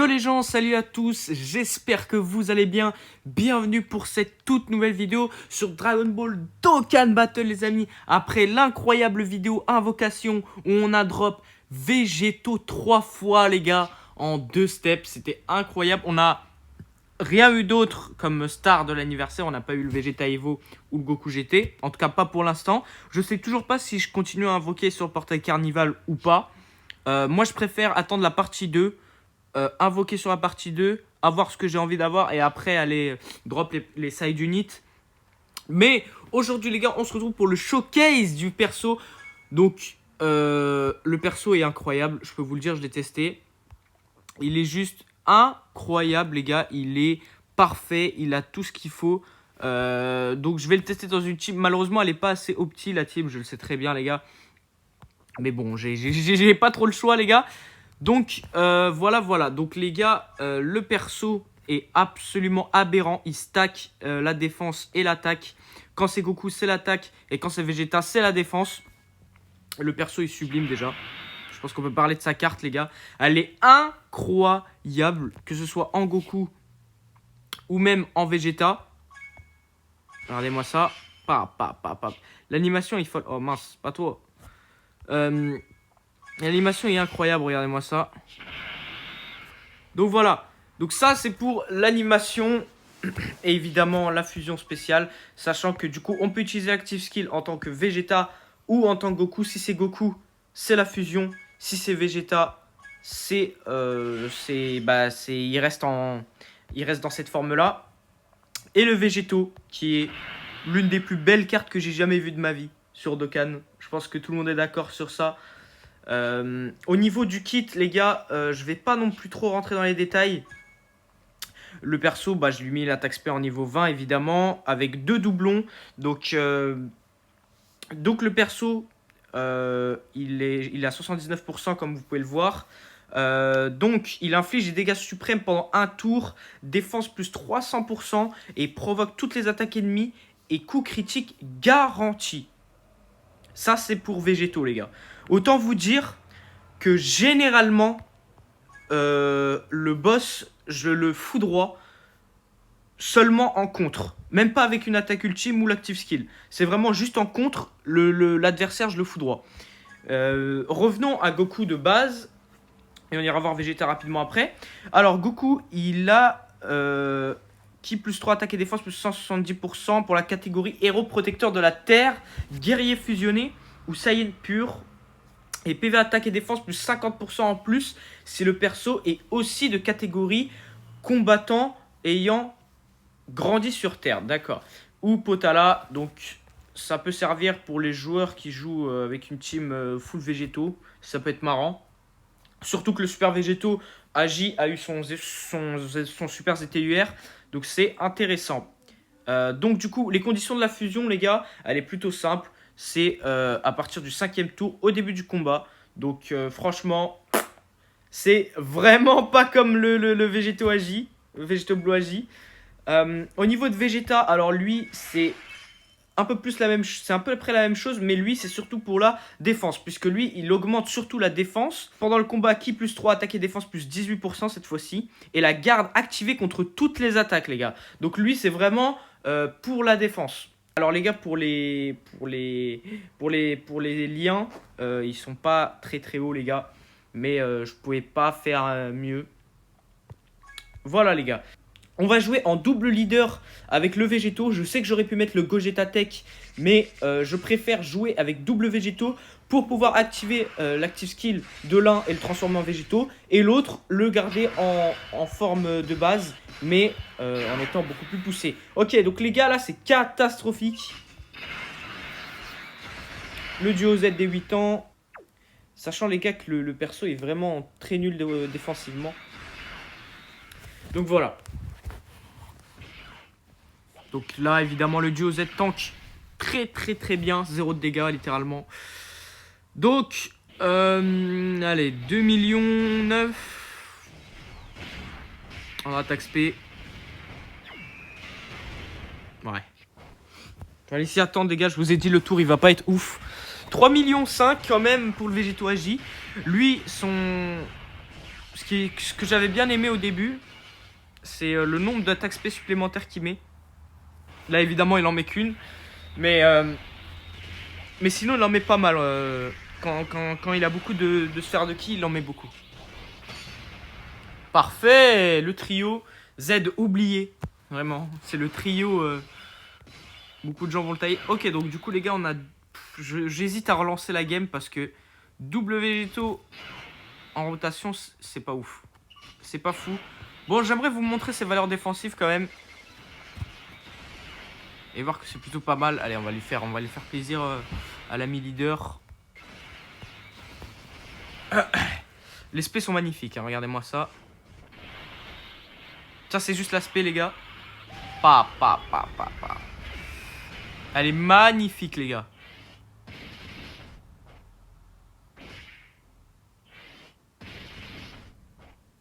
Yo les gens, salut à tous, j'espère que vous allez bien. Bienvenue pour cette toute nouvelle vidéo sur Dragon Ball Dokkan Battle les amis. Après l'incroyable vidéo Invocation où on a drop Végéto 3 fois les gars en 2 steps. C'était incroyable, on a rien eu d'autre comme star de l'anniversaire. On n'a pas eu le Vegeta Evo ou le Goku GT, en tout cas pas pour l'instant. Je sais toujours pas si je continue à invoquer sur le portail Carnival ou pas. Moi je préfère attendre la partie 2. Invoquer sur la partie 2, avoir ce que j'ai envie d'avoir et après aller drop les side units. Mais aujourd'hui les gars, on se retrouve pour le showcase du perso. Donc le perso est incroyable, je peux vous le dire, je l'ai testé. Il est juste incroyable les gars, il est parfait, il a tout ce qu'il faut. Donc je vais le tester dans une team. Malheureusement elle est pas assez opti la team, je le sais très bien les gars. Mais bon, j'ai pas trop le choix les gars. Donc voilà. Donc les gars, le perso est absolument aberrant. Il stack la défense et l'attaque. Quand c'est Goku, c'est l'attaque. Et quand c'est Vegeta, c'est la défense. Le perso est sublime déjà. Je pense qu'on peut parler de sa carte les gars. Elle est incroyable. Que ce soit en Goku ou même en Vegeta. Regardez-moi ça. L'animation est folle. Oh mince, pas toi. L'animation est incroyable, regardez-moi ça. Donc voilà. Donc ça c'est pour l'animation. Et évidemment la fusion spéciale. Sachant que du coup on peut utiliser Active Skill en tant que Vegeta ou en tant que Goku. Si c'est Goku, c'est la fusion. Si c'est Vegeta, il reste dans cette forme là. Et le Végéto qui est l'une des plus belles cartes que j'ai jamais vues de ma vie sur Dokkan. Je pense que tout le monde est d'accord sur ça. Au niveau du kit les gars, je vais pas non plus trop rentrer dans les détails. Le perso, je lui ai mis l'attaque spé en niveau 20 évidemment, avec 2 doublons. Donc le perso, il est à 79% comme vous pouvez le voir. Donc il inflige des dégâts suprêmes pendant un tour, défense plus 300% et provoque toutes les attaques ennemies et coups critiques garantis. Ça c'est pour Végéto les gars. Autant vous dire que généralement le boss je le foudroie seulement en contre. Même pas avec une attaque ultime ou l'active skill. C'est vraiment juste en contre, l'adversaire je le foudroie. Revenons à Goku de base. Et on ira voir Vegeta rapidement après. Alors Goku il a qui plus 3 attaque et défense plus 170% pour la catégorie héros protecteur de la terre, guerrier fusionné ou Saiyan pur. Et PV attaque et défense plus 50% en plus si le perso est aussi de catégorie combattant ayant grandi sur terre. D'accord. Ou Potala. Donc ça peut servir pour les joueurs qui jouent avec une team full Végéto. Ça peut être marrant. Surtout que le Super Végéto Agi a eu son Super ZTUR. Donc c'est intéressant. Donc du coup, les conditions de la fusion, les gars, elle est plutôt simple. C'est à partir du 5e tour, au début du combat. Donc franchement, c'est vraiment pas comme le Végéto Agi, le Végéto Blue Agi. Au niveau de Vegeta, alors lui, c'est un peu plus la même, c'est un peu près la même chose, mais lui c'est surtout pour la défense, puisque lui il augmente surtout la défense pendant le combat. Qui plus 3 attaque et défense plus 18% cette fois-ci, et la garde activée contre toutes les attaques les gars. Donc lui c'est vraiment pour la défense. Alors les gars, pour les liens, ils sont pas très hauts les gars, mais je pouvais pas faire mieux. Voilà les gars. On va jouer en double leader avec le Végéto. Je sais que j'aurais pu mettre le Gogeta Tech, mais je préfère jouer avec double Végéto pour pouvoir activer l'active skill de l'un et le transformer en Végéto. Et l'autre, le garder en forme de base, mais en étant beaucoup plus poussé. Ok, donc les gars, là, c'est catastrophique. Le duo Z des 8 ans. Sachant les gars que le perso est vraiment très nul défensivement. Donc voilà. Donc là, évidemment, le duo Z tank très bien. 0 de dégâts, littéralement. Donc, allez, 2 millions 9. En attaque spé. Ouais. Je vais aller s'y attendre, les gars. Je vous ai dit, le tour, il va pas être ouf. 3 millions 5 quand même pour le Végéto Agi. Lui, Ce que j'avais bien aimé au début, c'est le nombre d'attaques spé supplémentaires qu'il met. Là, évidemment, il en met qu'une. Mais sinon, il en met pas mal. Quand il a beaucoup de sphères de ki, il en met beaucoup. Parfait. Le trio Z oublié. Vraiment. C'est le trio. Beaucoup de gens vont le tailler. Ok, donc du coup, les gars, j'hésite à relancer la game parce que double végétaux en rotation, c'est pas ouf. C'est pas fou. Bon, j'aimerais vous montrer ses valeurs défensives quand même. Et voir que c'est plutôt pas mal. Allez, on va lui faire plaisir à l'ami leader. Les spés sont magnifiques, hein, regardez-moi ça. Ça, c'est juste l'aspect, les gars. Pa. Elle est magnifique, les gars.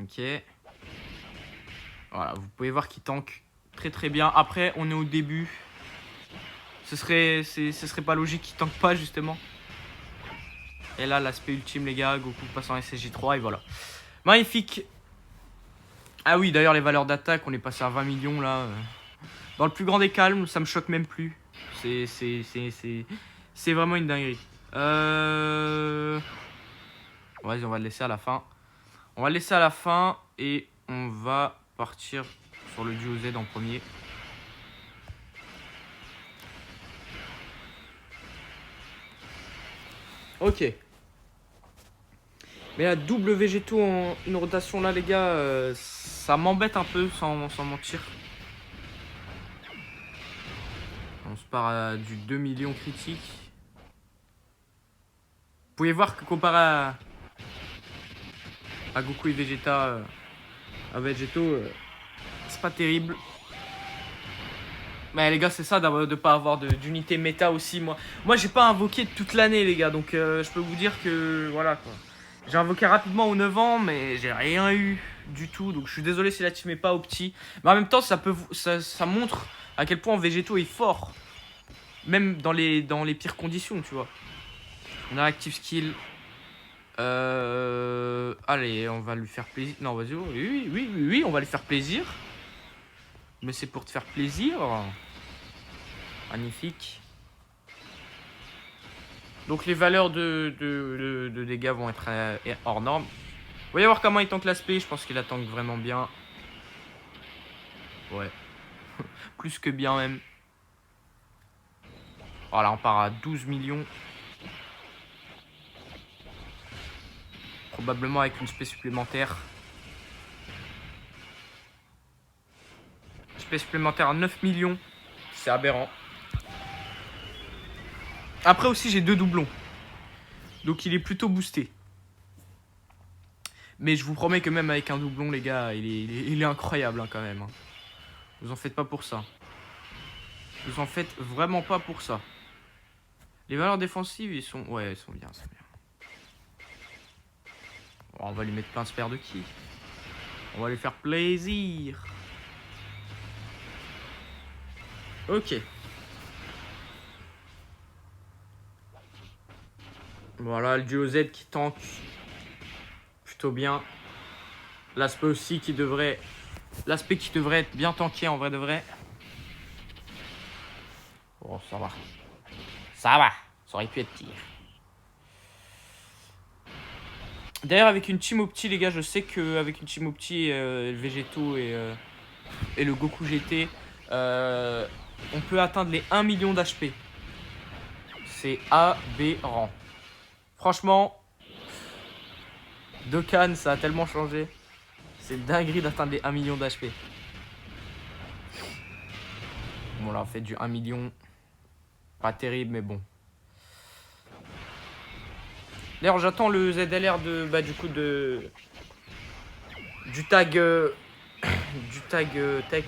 Ok. Voilà, vous pouvez voir qu'il tank très bien. Après, on est au début. Ce serait pas logique qu'il tank pas, justement. Et là, l'aspect ultime, les gars. Goku passe en SSJ3 et voilà. Magnifique. Ah oui, d'ailleurs, les valeurs d'attaque, on est passé à 20 millions, là. Dans le plus grand des calmes, ça me choque même plus. C'est vraiment une dinguerie. Vas-y, on va le laisser à la fin. On va le laisser à la fin et on va partir sur le duo Z en premier. Ok. Mais la double végétaux en une rotation là, les gars, ça m'embête un peu sans mentir. On se part à du 2 millions critique. Vous pouvez voir que comparé à Goku et Vegeta, à Végétaux, c'est pas terrible. Mais les gars, c'est ça de pas avoir d'unité méta aussi. Moi j'ai pas invoqué toute l'année, les gars. Donc je peux vous dire que voilà quoi. J'ai invoqué rapidement aux 9 ans, mais j'ai rien eu du tout. Donc je suis désolé si la team est pas au petit. Mais en même temps, ça montre à quel point Végétaux est fort. Même dans les pires conditions, tu vois. On a active skill. Allez, on va lui faire plaisir. Non, vas-y, oui, on va lui faire plaisir. Mais c'est pour te faire plaisir. Magnifique. Donc les valeurs de dégâts vont être hors norme. Vous voyez voir comment il tank l'aspect. Je pense qu'il la tank vraiment bien. Ouais. Plus que bien même. Voilà, on part à 12 millions. Probablement avec une spé supplémentaire. Spé supplémentaire à 9 millions. C'est aberrant. Après aussi, j'ai 2 doublons. Donc il est plutôt boosté. Mais je vous promets que même avec un doublon, les gars, il est incroyable hein, quand même. Hein. Vous en faites pas pour ça. Vous en faites vraiment pas pour ça. Les valeurs défensives, ils sont... Ouais, ils sont bien, c'est bien. Bon, on va lui mettre plein de sphères de ki. On va lui faire plaisir. Ok. Voilà, le duo Z qui tank plutôt bien. L'aspect aussi qui devrait... L'aspect qui devrait être bien tanké en vrai de vrai. Bon, ça va. Ça va. Ça aurait pu être pire. D'ailleurs, avec une team opti, les gars, je sais qu'avec une team opti, le Végétaux et le Goku GT, on peut atteindre les 1 million d'HP. C'est aberrant. Franchement, Dokkan, ça a tellement changé. C'est dinguerie d'atteindre les 1 million d'HP. Bon, là, on fait du 1 million. Pas terrible, mais bon. D'ailleurs, j'attends le ZLR du coup du tag tech.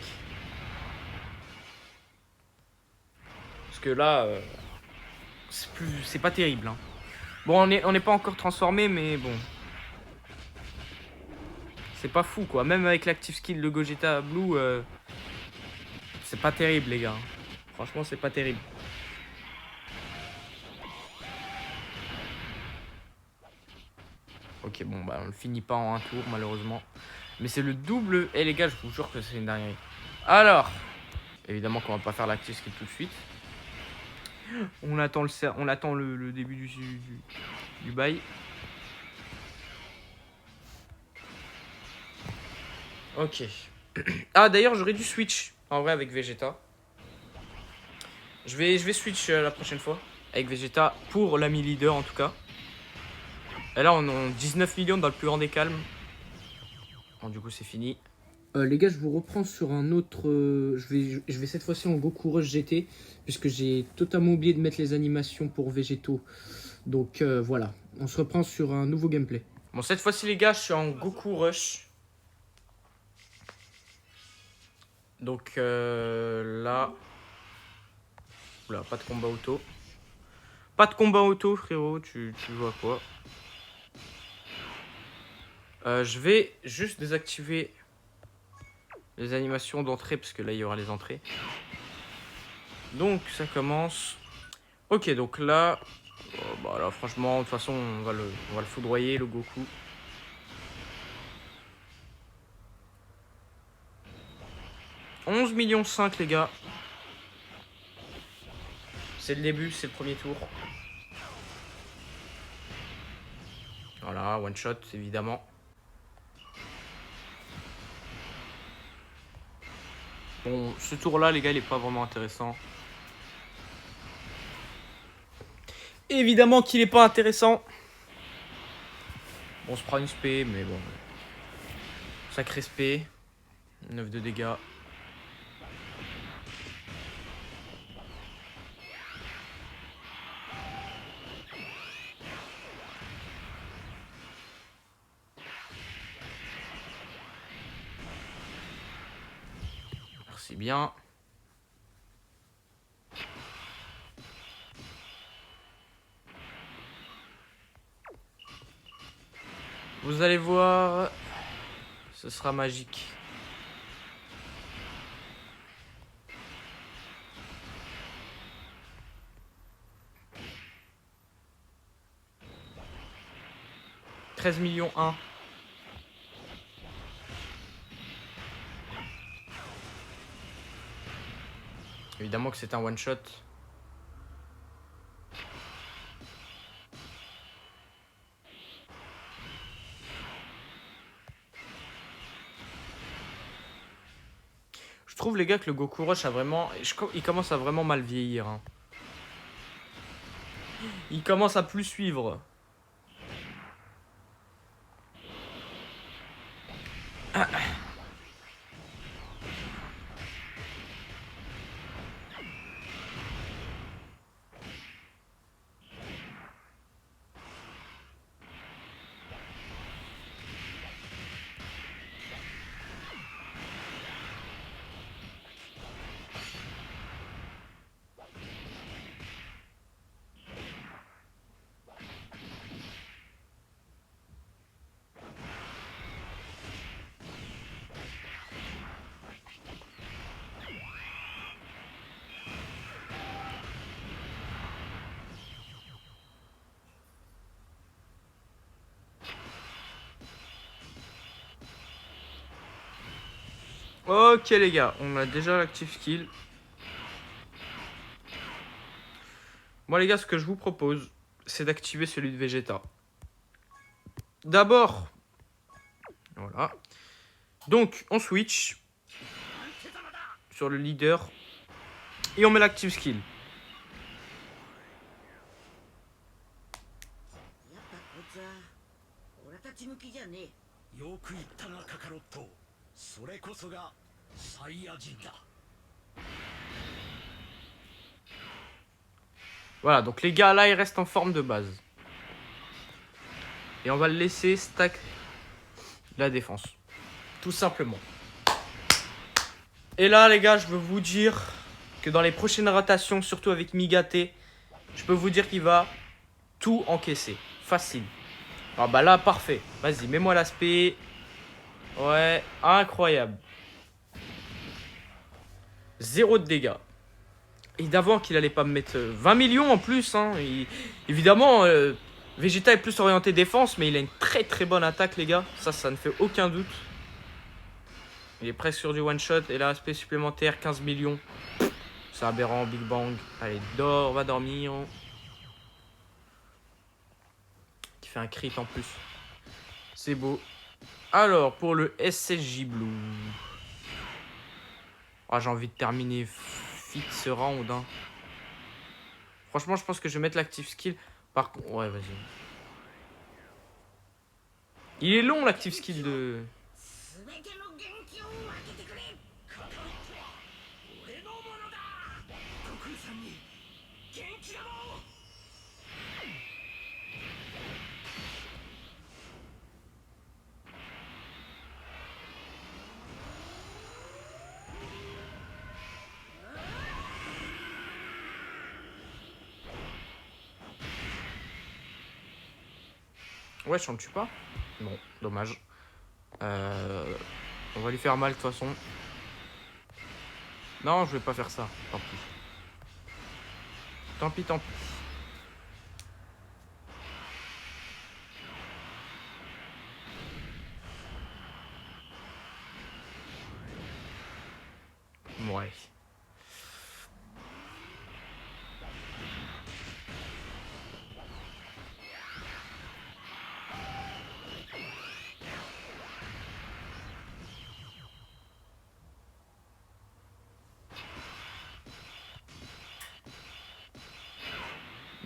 Parce que là, c'est pas terrible. Hein. Bon, on n'est pas encore transformé, mais bon. C'est pas fou, quoi. Même avec l'active skill de Gogeta Blue, c'est pas terrible, les gars. Franchement, c'est pas terrible. Ok, bon, bah on le finit pas en un tour, malheureusement. Mais c'est le double. Eh les gars, je vous jure que c'est une dinguerie. Alors, évidemment qu'on va pas faire l'active skill tout de suite. On attend le début du bail. Ok. Ah, d'ailleurs, j'aurais dû switch en vrai avec Vegeta. Je vais switch la prochaine fois avec Vegeta pour l'ami leader en tout cas. Et là, on a 19 millions dans le plus grand des calmes. Bon, du coup, c'est fini. Les gars, je vous reprends sur un autre. Je vais cette fois-ci en Goku Rush GT, puisque j'ai totalement oublié de mettre les animations pour Végétaux. Donc voilà, on se reprend sur un nouveau gameplay. Bon, cette fois-ci, les gars, je suis en Goku Rush. Donc là. Oula, pas de combat auto. Pas de combat auto, frérot, tu joues à quoi? Je vais juste désactiver les animations d'entrée, parce que là, il y aura les entrées. Donc, ça commence. Ok, donc là... Oh, bah là, franchement, de toute façon, on va le foudroyer, le Goku. « 11,5 millions, les gars. C'est le début, c'est le premier tour. Voilà, one shot, évidemment. Bon, ce tour-là, les gars, il est pas vraiment intéressant. Évidemment qu'il est pas intéressant. Bon, on se prend une spé, mais bon. Sacré spé. 9 de dégâts. Merci bien. Vous allez voir, ce sera magique. « 13 millions 1. » Évidemment que c'est un one shot. Je trouve les gars que le Goku Rush a vraiment... Il commence à vraiment mal vieillir. Hein. Il commence à plus suivre. Ah. Ok les gars, on a déjà l'active skill. Moi les gars, ce que je vous propose, c'est d'activer celui de Vegeta. D'abord, voilà. Donc on switch sur le leader et on met l'active skill. Voilà, donc les gars là ils restent en forme de base. Et on va le laisser stack la défense. Tout simplement. Et là les gars, je veux vous dire que dans les prochaines rotations, surtout avec Migate, je peux vous dire qu'il va tout encaisser. Facile. Ah bah là, parfait. Vas-y, mets-moi l'aspect. Ouais, incroyable. 0 de dégâts. Et d'avant qu'il allait pas me mettre 20 millions en plus. Hein. Évidemment, Vegeta est plus orienté défense, mais il a une très bonne attaque, les gars. Ça ne fait aucun doute. Il est presque sur du one-shot. Et là, aspect supplémentaire, 15 millions. C'est aberrant, Big Bang. Allez, dors, va dormir. Qui fait un crit en plus. C'est beau. Alors, pour le SSJ Blue. Oh, j'ai envie de terminer fit ce round. Hein. Franchement, je pense que je vais mettre l'active skill. Par contre, ouais, vas-y. Il est long, l'active skill de... Ouais, je ne tue pas. Non, dommage. On va lui faire mal de toute façon. Non, je vais pas faire ça. Tant pis. Tant pis, tant pis. Ouais.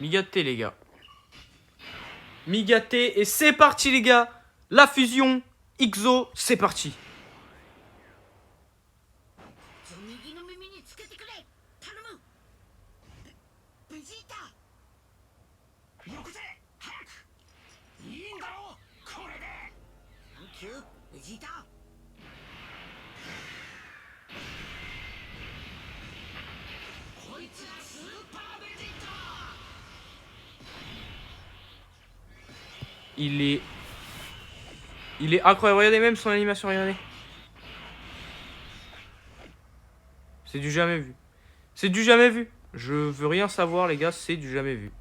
Migaté, les gars. Migaté, et c'est parti, les gars. La fusion, Ixo, c'est parti. Il est incroyable. Regardez même son animation, regardez. C'est du jamais vu. C'est du jamais vu. Je veux rien savoir, les gars, c'est du jamais vu.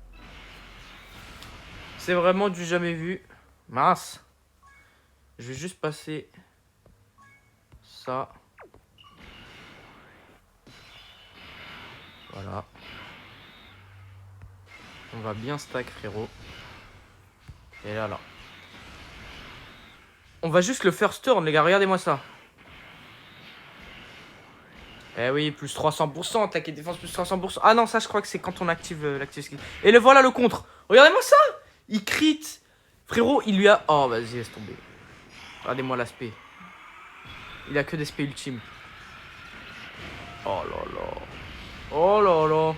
C'est vraiment du jamais vu. Mince. Je vais juste passer ça. Voilà. On va bien stack, frérot. Et là. On va juste le first turn, les gars. Regardez-moi ça. Eh oui, plus 300%. Attaque et défense, plus 300%. Ah non, ça, je crois que c'est quand on active l'active skill. Et le voilà le contre. Regardez-moi ça. Il crit. Frérot, il lui a... Oh, vas-y, laisse tomber. Regardez-moi l'aspect. Il a que des spé ultimes. Oh là là. Oh là là.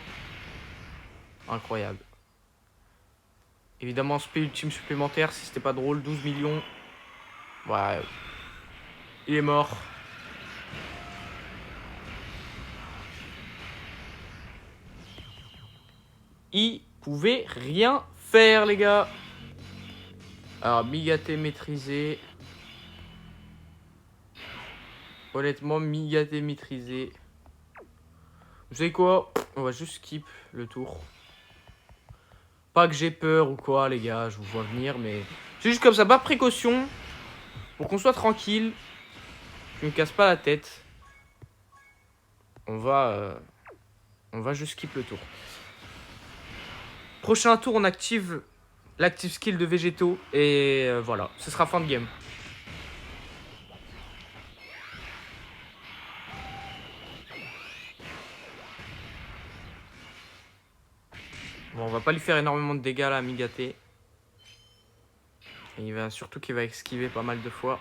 Incroyable. Évidemment, spé ultime supplémentaire. Si c'était pas drôle, 12 millions. Ouais. Il est mort. Il pouvait rien faire, les gars. Alors, Migaté maîtrisé. Honnêtement, Migaté maîtrisé. Vous savez quoi? On va juste skip le tour. Pas que j'ai peur ou quoi, les gars. Je vous vois venir, mais... C'est juste comme ça, par précaution. Pour qu'on soit tranquille. Je me casse pas la tête. On va juste skip le tour. Prochain tour, on active l'active skill de végétaux. Et voilà, ce sera fin de game. Bon, on va pas lui faire énormément de dégâts là, à Migaté. Et il va surtout qu'il va esquiver pas mal de fois.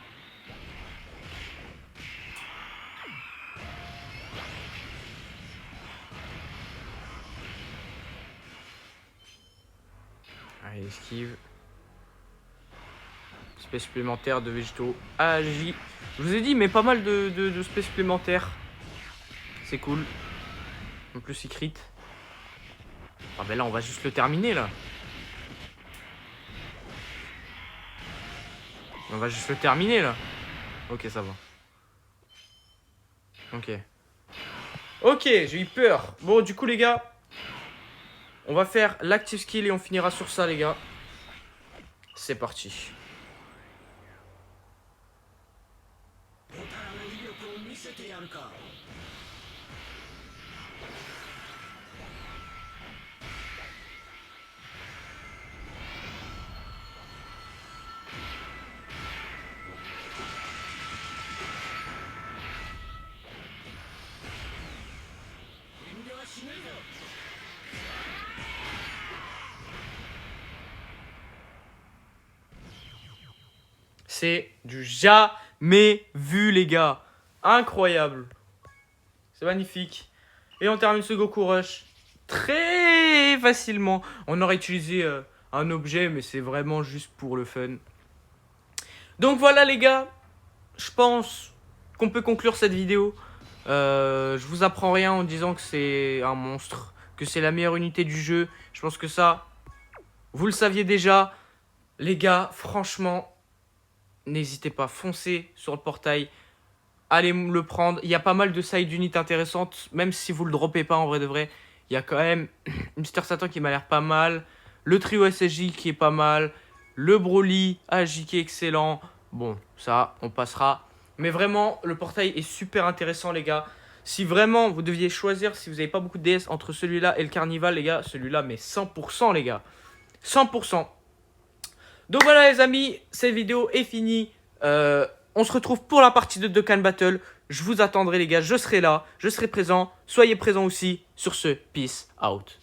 Allez, esquive. Spé supplémentaire de végétaux. Agi. Je vous ai dit, mais pas mal de spé supplémentaires. C'est cool. En plus, il crit. Ah ben là, on va juste le terminer là. On va juste le terminer là. Ok, ça va. Ok. Ok, j'ai eu peur. Bon, du coup, les gars, on va faire l'active skill et on finira sur ça, les gars. C'est parti. C'est du jamais vu, les gars. Incroyable. C'est magnifique. Et on termine ce Goku Rush très facilement. On aurait utilisé un objet, mais c'est vraiment juste pour le fun. Donc voilà, les gars. Je pense qu'on peut conclure cette vidéo. Je vous apprends rien en disant que c'est un monstre, que c'est la meilleure unité du jeu. Je pense que ça, vous le saviez déjà. Les gars, franchement, n'hésitez pas, foncez sur le portail. Allez le prendre. Il y a pas mal de side units intéressantes, même si vous le droppez pas en vrai de vrai. Il y a quand même Mr Satan qui m'a l'air pas mal. Le trio SSJ qui est pas mal. Le Broly AJ qui est excellent. Bon, ça, on passera. Mais vraiment, le portail est super intéressant, les gars. Si vraiment vous deviez choisir, si vous n'avez pas beaucoup de DS, entre celui-là et le Carnival, les gars, celui-là, mais 100%, les gars. 100%. Donc voilà, les amis, cette vidéo est finie. On se retrouve pour la partie de Dokkan Battle. Je vous attendrai, les gars. Je serai là. Je serai présent. Soyez présents aussi. Sur ce, peace out.